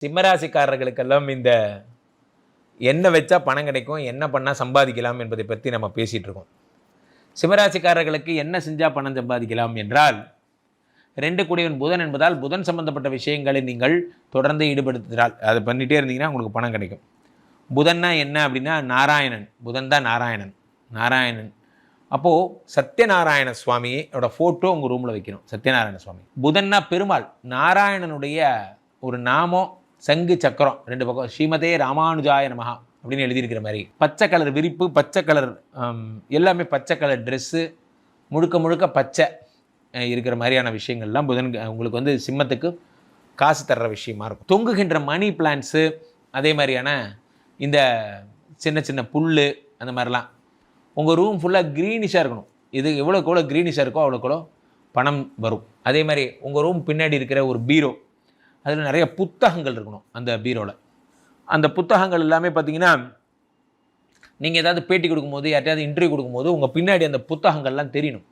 சிம்மராசிக்காரர்களுக்கெல்லாம் இந்த என்ன வச்சா பணம் கிடைக்கும், என்ன பண்ணால் சம்பாதிக்கலாம் என்பதை பற்றி நம்ம பேசிகிட்டு இருக்கோம். சிம்மராசிக்காரர்களுக்கு என்ன செஞ்சால் பணம் சம்பாதிக்கலாம் என்றால், 2 கூடியவன் புதன் என்பதால் புதன் சம்பந்தப்பட்ட விஷயங்களை நீங்கள் தொடர்ந்து ஈடுபடுத்தினால் அதை பண்ணிகிட்டே இருந்தீங்கன்னா உங்களுக்கு பணம் கிடைக்கும். புதன்னா என்ன அப்படின்னா நாராயணன். புதன் தான் நாராயணன். நாராயணன் அப்போது சத்யநாராயண சுவாமியோட ஃபோட்டோ உங்கள் ரூமில் வைக்கணும். சத்யநாராயண சுவாமி. புதன்னா பெருமாள். நாராயணனுடைய ஒரு நாமம், சங்கு சக்கரம் 2 பக்கம் ஸ்ரீமதே ராமானுஜாய நமஹா அப்படின்னு எழுதியிருக்கிற மாதிரி, பச்சை கலர் விரிப்பு, பச்சை கலர் எல்லாமே பச்சை கலர் ட்ரெஸ்ஸு, முழுக்க முழுக்க பச்சை இருக்கிற மாதிரியான விஷயங்கள்லாம் புதன் உங்களுக்கு வந்து சிம்மத்துக்கு காசு தர்ற விஷயமா இருக்கும். தொங்குகின்ற மணி பிளான்ட்ஸு, அதே மாதிரியான இந்த சின்ன சின்ன புல், அந்த மாதிரிலாம் உங்கள் ரூம் ஃபுல்லாக க்ரீனிஷாக இருக்கணும். இது எவ்வளோக்கு எவ்வளோ க்ரீனிஷாக இருக்கோ அவ்வளோக்கு பணம் வரும். அதே மாதிரி உங்கள் ரூம் பின்னாடி இருக்கிற ஒரு பீரோ, அதில் நிறைய புத்தகங்கள் இருக்கணும். அந்த பீரோவில் அந்த புத்தகங்கள் எல்லாமே பார்த்தீங்கன்னா, நீங்கள் ஏதாவது பேட்டி கொடுக்கும்போது, யார்ட்டையாவது இன்டர்வியூ கொடுக்கும்போது உங்கள் பின்னாடி அந்த புத்தகங்கள்லாம் தெரியணும்.